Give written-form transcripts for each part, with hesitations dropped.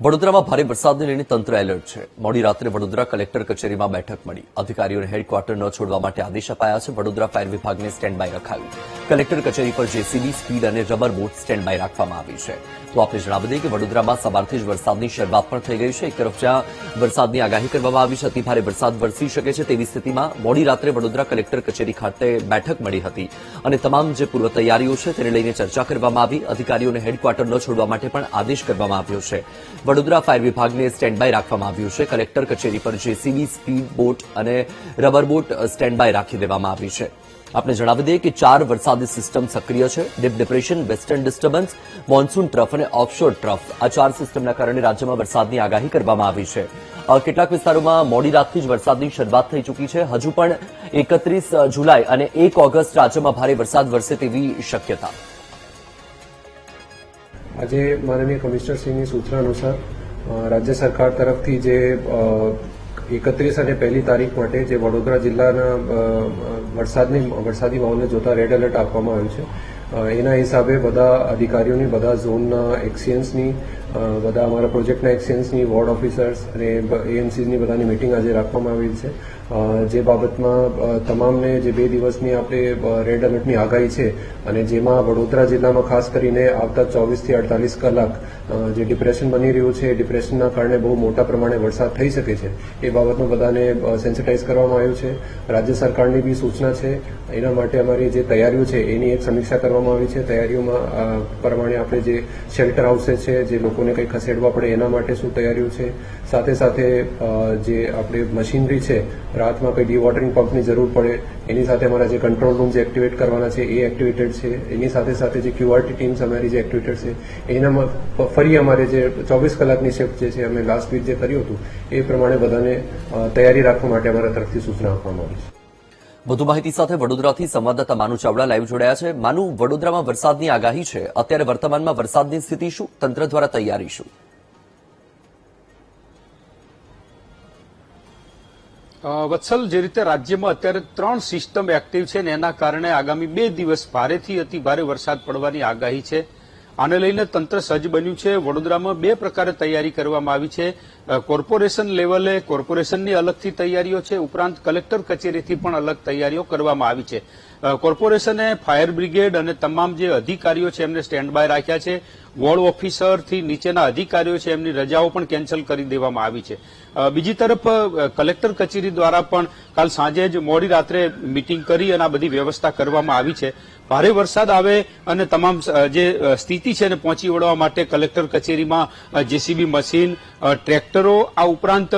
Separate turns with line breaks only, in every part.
વડોદરામાં ભારે વરસાદને લઈને તંત્ર એલર્ટ છે. મોડી રાત્રે વડોદરા કલેક્ટર કચેરીમાં બેઠક મળી. અધિકારીઓને હેડક્વાર્ટર ન છોડવા માટે આદેશ અપાયા છે. વડોદરા ફાયર વિભાગને સ્ટેન્ડ બાય રખાયું. કલેક્ટર કચેરી પર જેસીબી, સ્પીડ અને રબર બોટ સ્ટેન્ડ બાય રાખવામાં આવી છે. તો આપણે જણાવી દઈએ કે વડોદરામાં સવારથી જ વરસાદની શરૂઆત પણ થઈ ગઈ છે. એક તરફ જ્યાં વરસાદની આગાહી કરવામાં આવી છે, અતિભારે વરસાદ વરસી શકે છે તેવી સ્થિતિમાં મોડી રાત્રે વડોદરા કલેક્ટર કચેરી ખાતે બેઠક મળી હતી અને તમામ જે પૂર્વ તૈયારીઓ છે તેને લઈને ચર્ચા કરવામાં આવી. અધિકારીઓને હેડક્વાર્ટર ન છોડવા માટે પણ આદેશ કરવામાં આવ્યો છે. વડોદરા ફાયર વિભાગને સ્ટેન્ડ બાય રાખવામાં આવ્યું છે. કલેક્ટર કચેરી પર જેસીબી, સ્પીડ બોટ અને રબર બોટ સ્ટેન્ડ બાય રાખી દેવામાં આવી છે. આપણે જણાવી દઈએ કે 4 વરસાદી સિસ્ટમ સક્રિય છે. Deep depression, western disturbance, monsoon trough અને ઓફશોર ટ્રફ, આ 4 સિસ્ટમના કારણે રાજ્યમાં વરસાદની આગાહી કરવામાં આવી છે. કેટલાક વિસ્તારોમાં મોડી રાતથી જ વરસાદની શરૂઆત થઈ ચૂકી છે. હજુ પણ 31 જુલાઈ અને 1 ઓગસ્ટ રાજ્યમાં ભારે વરસાદ વરસે તેવી શક્યતા.
આજે માનનીય કમિશનરશ્રીની સૂચના અનુસાર રાજ્ય સરકાર તરફથી જે 31 અને 1 તારીખ માટે જે વડોદરા જિલ્લાના વરસાદી માહોલને જોતા રેડ એલર્ટ આપવામાં આવ્યું છે. એના હિસાબે બધા અધિકારીઓની, બધા ઝોનના એક્સિયન્સની, બધા અમારા પ્રોજેક્ટના એક્સિયન્સની, વોર્ડ ઓફિસર્સ અને એએમસીની બધાની મિટિંગ આજે રાખવામાં આવી છે. જે બાબતમાં તમામને જે 2 દિવસની આપણે રેડ એલર્ટની આગાહી છે અને જેમાં વડોદરા જિલ્લામાં ખાસ કરીને આવતા 24 થી 48 કલાક જે ડિપ્રેશન બની રહ્યું છે, ડિપ્રેશનના કારણે બહુ મોટા પ્રમાણે વરસાદ થઈ શકે છે, એ બાબતમાં બધાને સેન્સિટાઇઝ કરવામાં આવ્યું છે. રાજ્ય સરકારની બી સૂચના છે. એના માટે અમારી જે તૈયારીઓ છે એની એક સમીક્ષા કરવામાં આવી છે. તૈયારીઓમાં પ્રમાણે આપણે જે શેલ્ટર હાઉસીસ છે, જે લોકોને કંઈ ખસેડવા પડે એના માટે શું તૈયારીઓ છે, સાથે સાથે જે આપણે મશીનરી છે, રાતમાં કંઈ ડીવોટરિંગ પંપની જરૂર પડે એની સાથે અમારા જે કંટ્રોલ રૂમ જે એક્ટિવેટ કરવાના છે એ એક્ટિવેટેડ છે. એની સાથે સાથે જે ક્યુઆરટી ટીમ્સ અમારી જે એક્ટિવેટેડ છે એનામાં ફરી અમારે જે 24 કલાકની શિફ્ટ જે છે અમે લાસ્ટ વીક જે કર્યું હતું એ પ્રમાણે બધાને તૈયારી રાખવા માટે અમારા તરફથી સૂચના આપવામાં આવી છે.
વધુ માહિતી સાથે વડોદરાથી સંવાદદાતા માનુ ચાવડા લાઈવ જોડાયા છે. માનુ, વડોદરામાં વરસાદની આગાહી છે. અત્યારે વર્તમાનમાં વરસાદની સ્થિતિ શું? તંત્ર દ્વારા તૈયારી શું?
વત્સલ, જે રીતે રાજ્યમાં અત્યારે 3 સિસ્ટમ એક્ટિવ છે ને એના કારણે આગામી 2 દિવસ ભારેથી અતિ ભારે વરસાદ પડવાની આગાહી છે. આને લઈને તંત્ર સજ્જ બન્યું છે. વડોદરામાં 2 પ્રકારે તૈયારી કરવામાં આવી છે. કોર્પોરેશન લેવલે કોર્પોરેશનની અલગથી તૈયારીઓ છે, ઉપરાંત કલેક્ટર કચેરીથી પણ અલગ તૈયારીઓ કરવામાં આવી છે. કોર્પોરેશને ફાયર બ્રિગેડ અને તમામ જે અધિકારીઓ છે એમને સ્ટેન્ડ બાય રાખ્યા છે. વોર્ડ ઓફિસરથી નીચેના અધિકારીઓ છે એમની રજાઓ પણ કેન્સલ કરી દેવામાં આવી છે. બીજી તરફ કલેક્ટર કચેરી દ્વારા પણ કાલ સાંજે જ મોડી રાત્રે મિટિંગ કરી અને આ બધી વ્યવસ્થા કરવામાં આવી છે. ભારે વરસાદ આવે અને તમામ જે સ્થિતિ છે એને પહોંચી વળવા માટે કલેક્ટર કચેરીમાં જેસીબી મશીન, ટ્રેક્ટરો, આ ઉપરાંત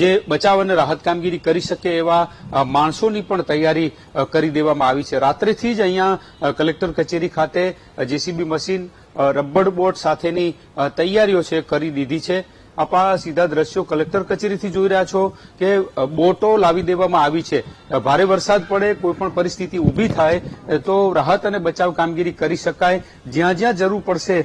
જે બચાવ અને રાહત કામગીરી કરી શકે એવા માણસોની પણ તૈયારી કરી દેવામાં આવી છે. રાત્રેથી જ અહીંયા કલેક્ટર કચેરી ખાતે જેસીબી મશીન, રબર બોટ સાથેની તૈયારીઓ છે કરી દીધી છે. આપ આ સીધા દ્રશ્યો કલેક્ટર કચેરીથી જોઈ રહ્યા છો કે બોટો લાવી દેવામાં આવી છે. ભારે વરસાદ પડે, કોઈ પણ પરિસ્થિતિ ઊભી થાય તો રાહત અને બચાવ કામગીરી કરી શકાય. જ્યાં જ્યાં જરૂર પડશે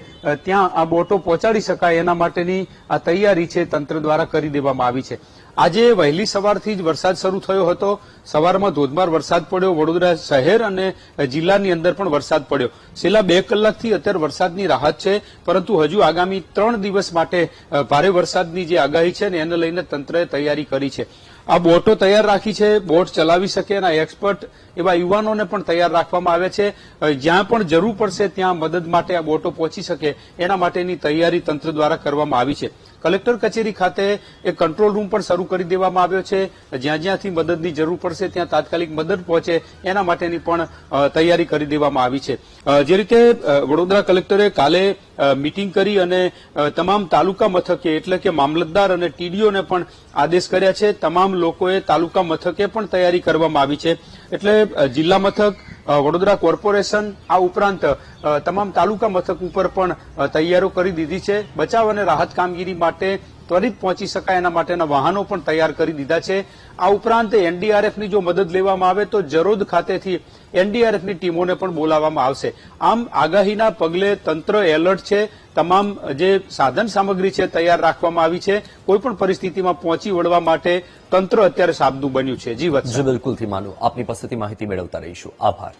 ત્યાં આ બોટો પહોંચાડી શકાય એના માટેની આ તૈયારી છે તંત્ર દ્વારા કરી દેવામાં આવી છે. આજે વહેલી સવારથી જ વરસાદ શરૂ થયો હતો. સવારમાં ધોધમાર વરસાદ પડ્યો. વડોદરા શહેર અને જિલ્લાની અંદર પણ વરસાદ પડ્યો. છેલ્લા 2 કલાકથી અત્યારે વરસાદની રાહત છે, પરંતુ હજુ આગામી 3 દિવસ માટે ભારે વરસાદની જે આગાહી છે ને એને લઈને તંત્રએ તૈયારી કરી છે. આ બોટો તૈયાર રાખી છે. બોટ ચલાવી શકે એના એક્સપર્ટ એવા યુવાનોને પણ તૈયાર રાખવામાં આવે છે. જ્યાં પણ જરૂર પડશે ત્યાં મદદ માટે આ બોટો પહોંચી શકે એના માટેની તૈયારી તંત્ર દ્વારા કરવામાં આવી છે. કલેક્ટર કચેરી ખાતે એક કંટ્રોલ રૂમ પણ શરૂ કરી દેવામાં આવ્યો છે. જ્યાં જ્યાંથી મદદની જરૂર પડશે ત્યાં તાત્કાલિક મદદ પહોંચે એના માટેની પણ તૈયારી કરી દેવામાં આવી છે. જે રીતે વડોદરા કલેક્ટરે કાલે મિટિંગ કરી અને તમામ તાલુકા મથકે એટલે કે મામલતદાર અને ટીડીઓને પણ આદેશ કર્યા છે. તમામ લોકોએ તાલુકા મથકે પણ તૈયારી કરવામાં આવી છે. એટલે જિલ્લા મથક, વડોદરા કોર્પોરેશન, આ ઉપરાંત તમામ તાલુકા મથક ઉપર પણ તૈયારીઓ કરી દીધી છે. બચાવ અને રાહત કામગીરી માટે ત્વરિત પહોંચી શકાય એના માટેના વાહનો પણ તૈયાર કરી દીધા છે. આ ઉપરાંત એનડીઆરએફની જો મદદ લેવામાં આવે તો જરોદ ખાતેથી એનડીઆરએફની ટીમોને પણ બોલાવવામાં આવશે. આમ આગાહીના પગલે તંત્ર એલર્ટ છે. તમામ જે સાધન સામગ્રી છે તૈયાર રાખવામાં આવી છે. કોઈપણ પરિસ્થિતિમાં પહોંચી વળવા માટે તંત્ર અત્યારે સાબદું બન્યું છે. જી વત્સ.
બિલકુલથી માનું આપની પાસેથી માહિતી મેળવતા રહીશું. આભાર.